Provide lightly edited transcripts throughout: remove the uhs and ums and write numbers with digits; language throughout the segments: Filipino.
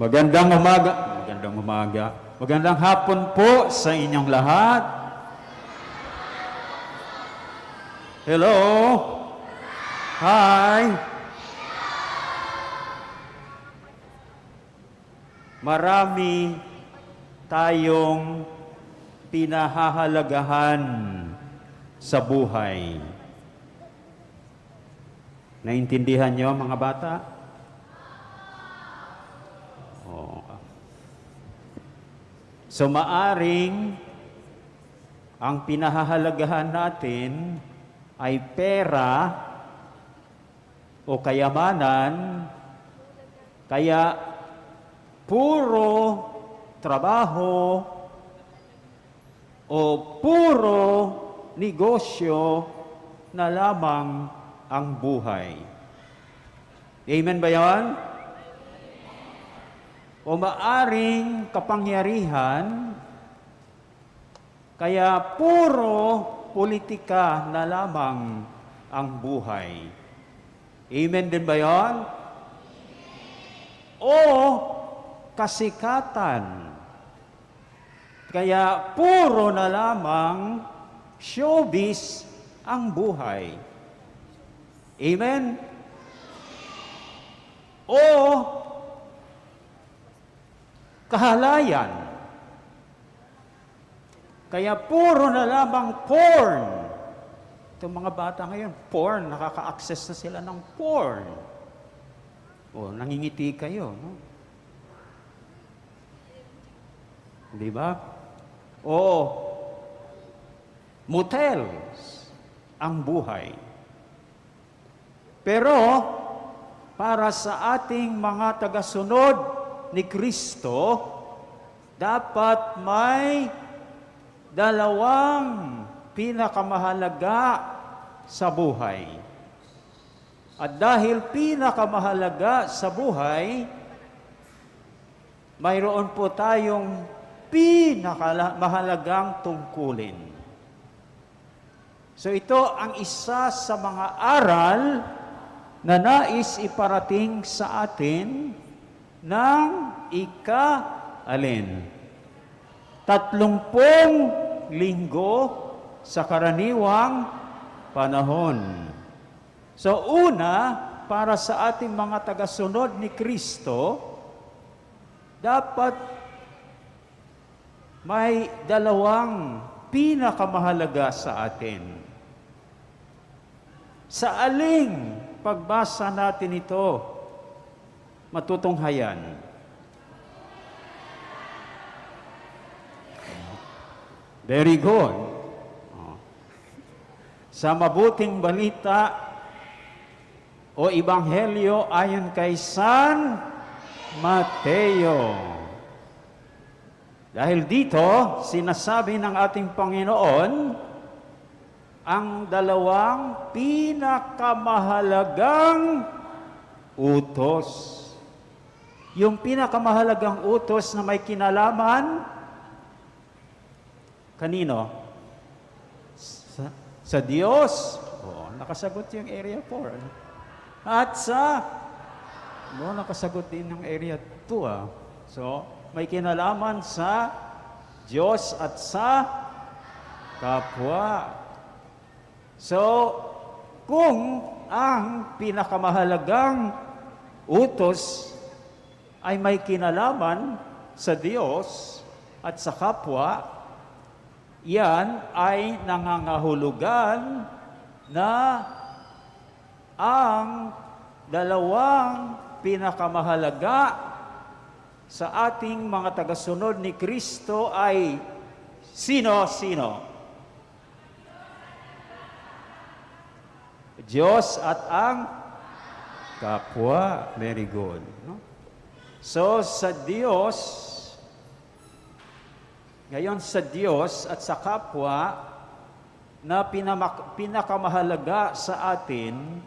Magandang umaga, magandang umaga, magandang hapon po sa inyong lahat. Hello? Hi? Marami tayong pinahahalagahan sa buhay. Naintindihan niyo mga bata? So maaring ang pinahahalagahan natin ay pera o kayamanan, kaya puro trabaho o puro negosyo na lamang ang buhay. Amen ba yan? O maaring kapangyarihan, kaya puro politika na lamang ang buhay. Amen din ba yan? O kasikatan, kaya puro na lamang showbiz ang buhay. Amen? O kahalayan. Kaya puro na lamang porn. Itong mga bata ngayon, porn, nakaka-access na sila ng porn. O, nangingiti kayo, no? Di ba? O, motels ang buhay. Pero, para sa ating mga tagasunod ni Kristo, dapat may dalawang pinakamahalaga sa buhay. At dahil pinakamahalaga sa buhay, mayroon po tayong pinakamahalagang tungkulin. So ito ang isa sa mga aral na nais iparating sa atin ng alin? 30 linggo sa karaniwang panahon. So una, para sa ating mga tagasunod ni Kristo, dapat may dalawang pinakamahalaga sa atin. Sa aling pagbasa natin ito, matutunghayan. Very good. Sa mabuting balita o ebanghelyo ayon kay San Mateo. Dahil dito, sinasabi ng ating Panginoon ang dalawang pinakamahalagang utos. Yung pinakamahalagang utos na may kinalaman, kanino? Sa Diyos. Nakasagot yung area 4. At nakasagot din ng area 2. So, may kinalaman sa Diyos at sa kapwa. So, kung ang pinakamahalagang utos ay may kinalaman sa Diyos at sa kapwa, yan ay nangangahulugan na ang dalawang pinakamahalaga sa ating mga tagasunod ni Kristo ay sino-sino? Diyos at ang kapwa. Very good. No? So, sa Diyos, ngayon sa Diyos at sa kapwa, na pinakamahalaga sa atin,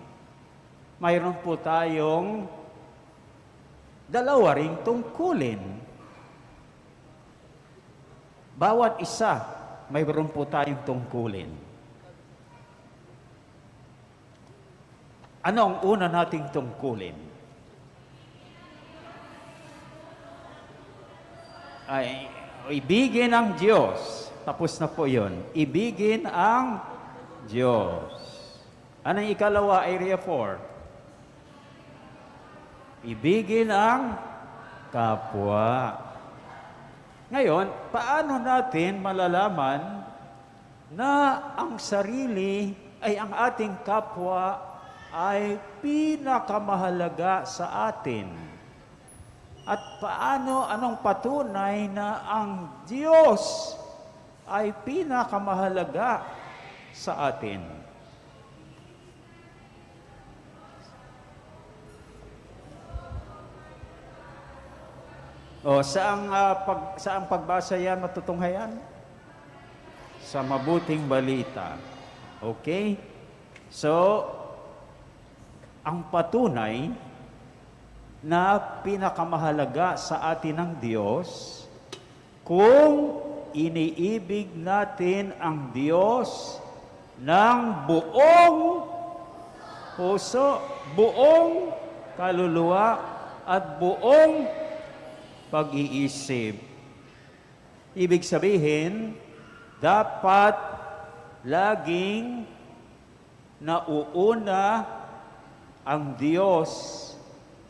mayroon po tayong dalawa ring tungkulin. Bawat isa, mayroon po tayong tungkulin. Ano ang una nating tungkulin? ay ibigin ang Diyos. Tapos na po yun. Ibigin ang Diyos. Anong ikalawa, area 4? Ibigin ang kapwa. Ngayon, paano natin malalaman na ang sarili ay ang ating kapwa ay pinakamahalaga sa atin? At anong patunay na ang Diyos ay pinakamahalaga sa atin? Saang pagbasa yan matutunghayan? Sa mabuting balita. Okay? So, ang patunay na pinakamahalaga sa atin ng Diyos, kung iniibig natin ang Diyos ng buong puso, buong kaluluwa, at buong pag-iisip. Ibig sabihin, dapat laging nauuna ang Diyos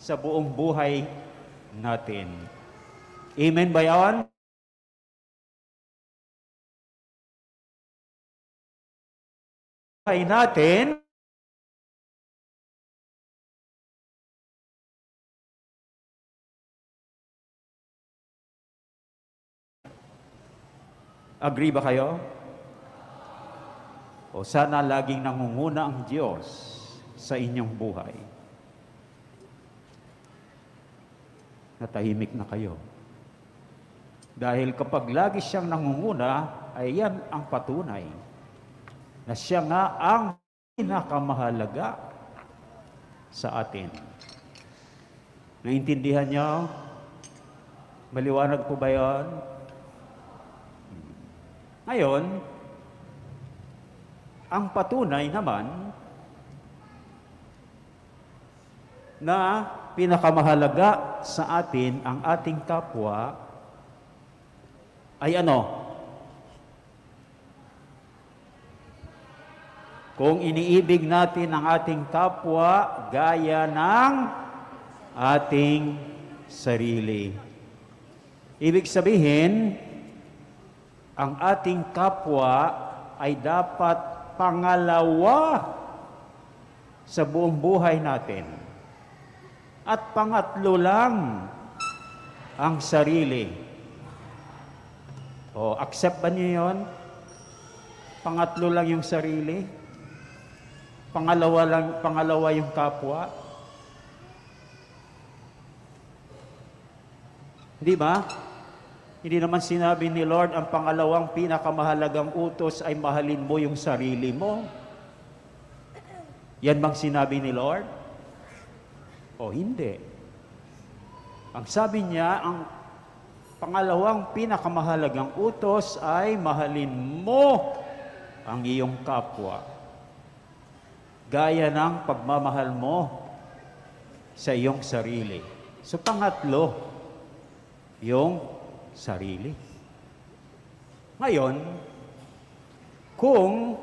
sa buong buhay natin. Amen ba yan? Buhay natin, agree ba kayo? O sana laging nangunguna ang Diyos sa inyong buhay. Natahimik na kayo. Dahil kapag lagi siyang nangunguna, ay yan ang patunay na siya nga ang pinakamahalaga sa atin. Naintindihan niyo? Maliwanag po ba yun? Ngayon, ang patunay naman na pinakamahalaga sa atin ang ating kapwa ay ano? Kung iniibig natin ang ating kapwa gaya ng ating sarili. Ibig sabihin, ang ating kapwa ay dapat pangalawa sa buong buhay natin. At pangatlo lang ang sarili. O, accept ba niyo yun? Pangatlo lang yung sarili? Pangalawa yung kapwa? Di ba? Hindi naman sinabi ni Lord, ang pangalawang pinakamahalagang utos ay mahalin mo yung sarili mo. Yan bang sinabi ni Lord? O hindi. Ang sabi niya, ang pangalawang pinakamahalagang utos ay mahalin mo ang iyong kapwa. Gaya ng pagmamahal mo sa iyong sarili. So pangatlo, yung sarili. Ngayon, kung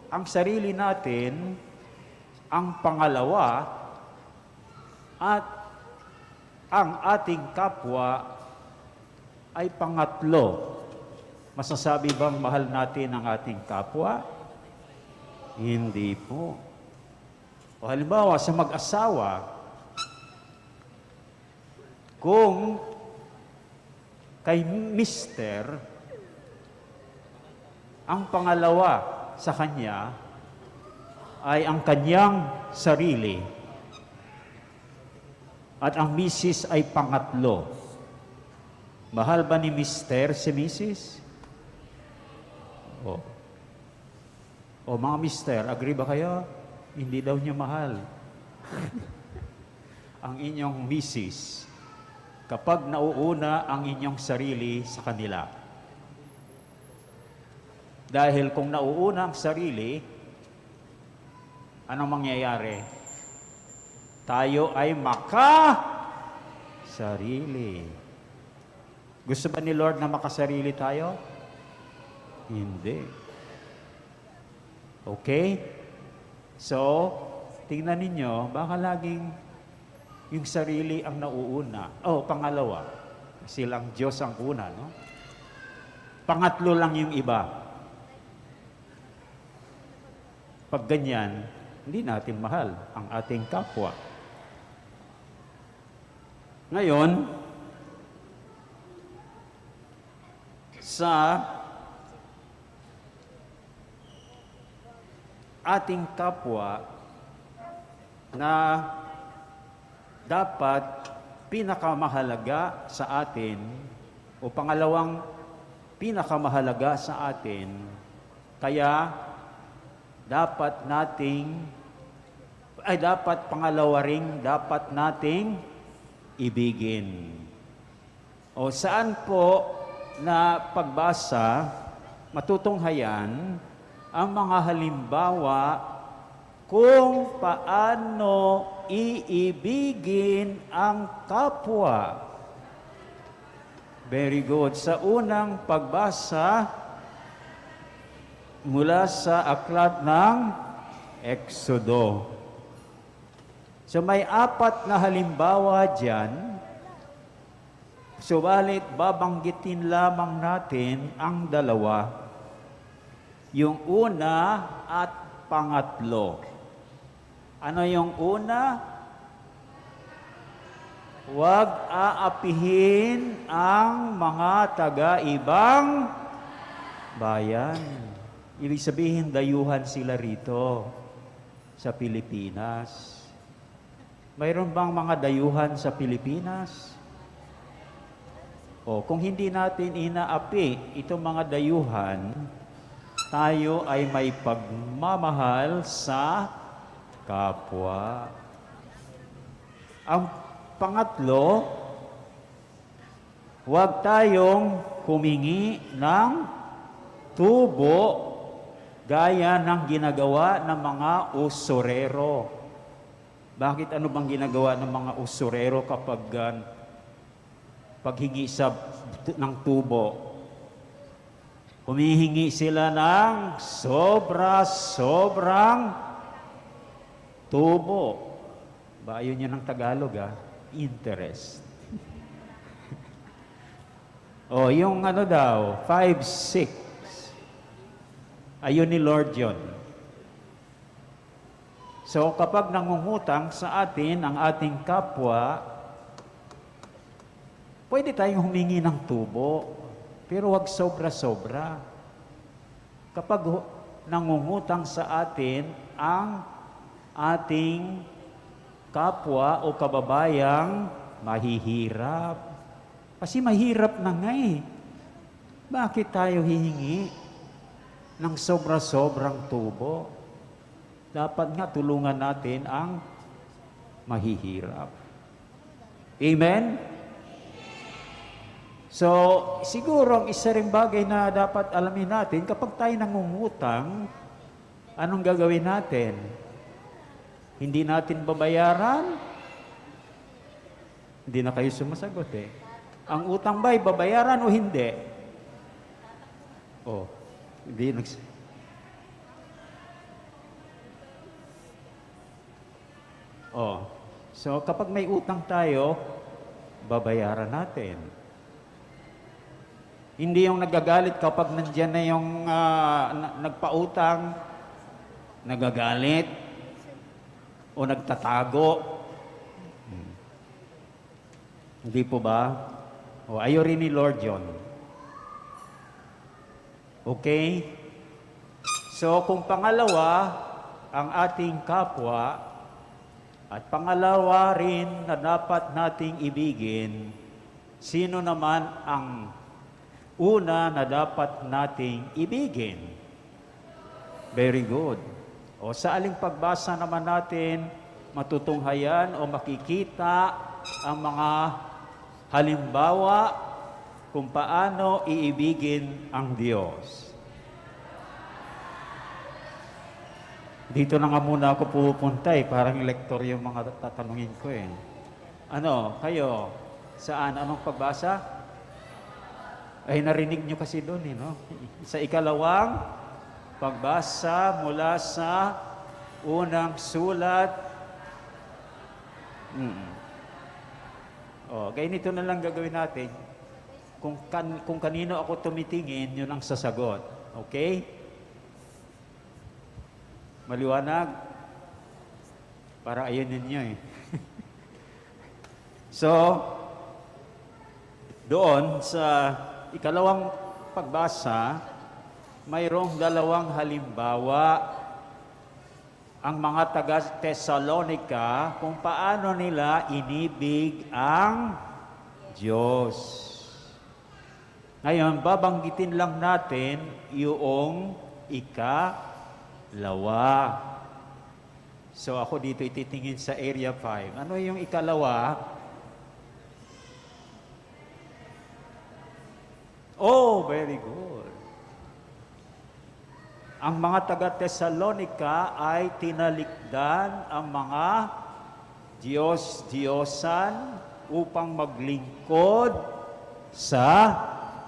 ang sarili natin ang pangalawa at ang ating kapwa ay pangatlo, masasabi bang mahal natin ang ating kapwa? Hindi po. O halimbawa, sa mag-asawa, kung kay Mister, ang pangalawa sa kanya ay ang kanyang sarili at ang Mrs. ay pangatlo. Mahal ba ni Mister si Mrs.? O mga Mister, agree ba kayo? Hindi daw niya mahal ang inyong Mrs. kapag nauuna ang inyong sarili sa kanila. Dahil kung nauuna ang sarili, anong mangyayari? Tayo ay sarili. Gusto ba ni Lord na makasarili tayo? Hindi. Okay? So, tingnan ninyo, baka laging yung sarili ang nauuna. Oh, pangalawa, silang Diyos ang una, no? Pangatlo lang yung iba. Pag ganyan, hindi natin mahal ang ating kapwa. Ngayon, sa ating kapwa na dapat pinakamahalaga sa atin o pangalawang pinakamahalaga sa atin, kaya dapat pangalawa ring dapat nating ibigin. O saan po na pagbasa, matutunghayan ang mga halimbawa kung paano iibigin ang kapwa. Very good. Sa unang pagbasa, mula sa aklat ng Exodo. So may 4 na halimbawa dyan. Subalit, babanggitin lamang natin ang 2. Yung una at pangatlo. Ano yung una? Huwag aapihin ang mga taga-ibang bayan. Ibig sabihin, dayuhan sila rito sa Pilipinas. Mayroon bang mga dayuhan sa Pilipinas? O, kung hindi natin inaapi itong mga dayuhan, tayo ay may pagmamahal sa kapwa. Ang pangatlo, huwag tayong humingi ng tubo gaya ng ginagawa ng mga usurero. Bakit ano bang ginagawa ng mga usurero kapag paghingi ng tubo? Humihingi sila ng sobrang tubo. Ba, yun yun ang Tagalog, interest. O, yung ano daw, 5, 6. Ayun ni Lord yun. So, kapag nangungutang sa atin ang ating kapwa, pwede tayong humingi ng tubo, pero wag sobra-sobra. Kapag nangungutang sa atin ang ating kapwa o kababayang mahihirap. Kasi mahirap na nga eh. Bakit tayo hihingi ng sobra-sobrang tubo? Dapat nga tulungan natin ang mahihirap. Amen? So, siguro ang isa ring bagay na dapat alamin natin, kapag tayo nangungutang, anong gagawin natin? Hindi natin babayaran? Hindi na kayo sumasagot eh. Ang utang ba'y babayaran o hindi? Oh, hindi Oh, so kapag may utang tayo, babayaran natin. Hindi yung nagagalit kapag nandiyan na yung nagpautang, nagagalit, o nagtatago. Hindi po ba? O, ayaw rin ni Lord yun. Okay? So, kung pangalawa, ang ating kapwa, at pangalawa rin na dapat nating ibigin, sino naman ang una na dapat nating ibigin? Very good. O sa aling pagbasa naman natin, matutunghayan o makikita ang mga halimbawa kung paano iibigin ang Diyos. Dito na nga muna ako pupunta eh, parang lektor yung mga tatanungin ko eh. Ano, kayo, saan? Anong pagbasa? Ay narinig nyo kasi doon, no? Sa ikalawang pagbasa mula sa unang sulat. Ganito na lang gagawin natin. Kung kanino ako tumitingin, yun ang sasagot. Okay? Maliwanag? Para ayun ninyo eh. So, doon sa ikalawang pagbasa, mayroong dalawang halimbawa ang mga taga-Tesalonica kung paano nila inibig ang Diyos. Ngayon, babanggitin lang natin yung ikalawa. So ako dito ititingin sa area 5. Ano yung ikalawa? Oh, very good. Ang mga taga-Tesalonica ay tinalikdan ang mga Diyos-Diyosan upang maglingkod sa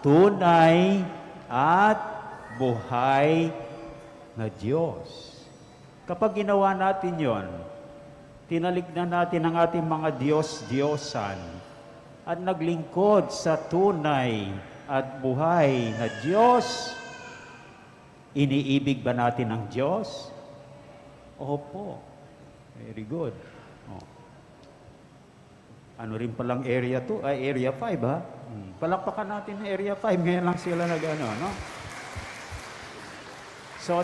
tunay at buhay na Diyos. Kapag ginawa natin yon, tinalikdan natin ang ating mga Diyos-Diyosan at naglingkod sa tunay at buhay na Diyos. Iniibig ba natin ang Diyos? Opo. Very good. Ano rin palang area 2? Ay, area 5, ha? Palakpakan natin ang area 5. Ngayon lang sila no? So,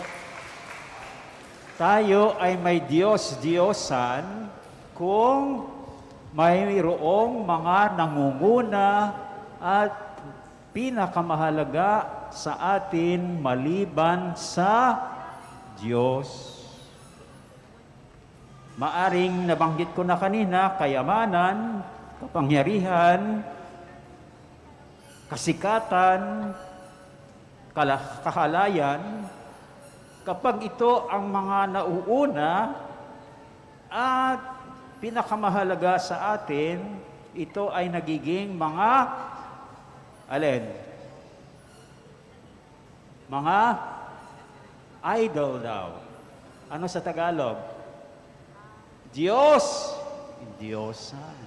tayo ay may Diyos-Diyosan kung mayroong mga nangunguna at pinakamahalaga sa atin maliban sa Diyos. Maaring nabanggit ko na kanina, kayamanan, kapangyarihan, kasikatan, kahalayan, kapag ito ang mga nauuna at pinakamahalaga sa atin, ito ay nagiging mga alin? Mga idol daw. Ano sa Tagalog? Diyos. Diyosan.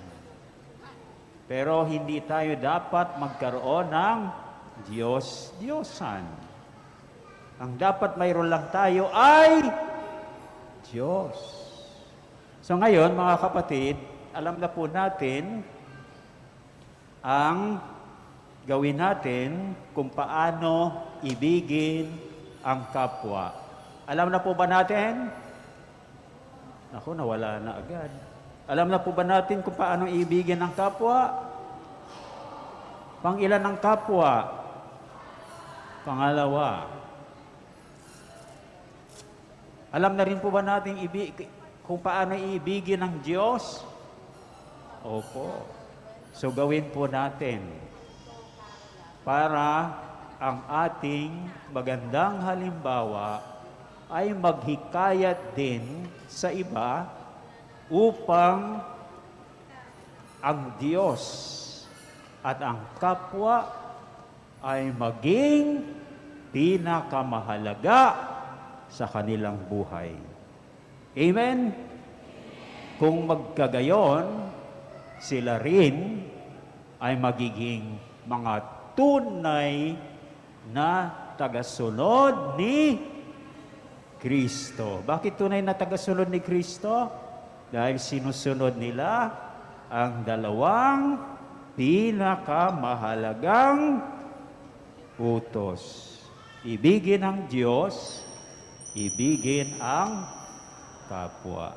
Pero hindi tayo dapat magkaroon ng Diyos-Diyosan. Ang dapat mayroon lang tayo ay Diyos. So ngayon, mga kapatid, alam na po natin ang gawin natin kung paano ibigin ang kapwa. Alam na po ba natin? Naku, nawala na agad. Alam na po ba natin kung paano ibigin ang kapwa? Pang-ilan ang kapwa? Pangalawa. Alam na rin po ba natin kung paano ibigin ang Diyos? Opo. So gawin po natin para ang ating magandang halimbawa ay maghikayat din sa iba upang ang Diyos at ang kapwa ay maging pinakamahalaga sa kanilang buhay. Amen? Kung magkagayon, sila rin ay magiging mga tunay na tagasunod ni Kristo. Bakit tunay na tagasunod ni Kristo? Dahil sinusunod nila ang dalawang pinakamahalagang utos. Ibigin ang Diyos, ibigin ang kapwa.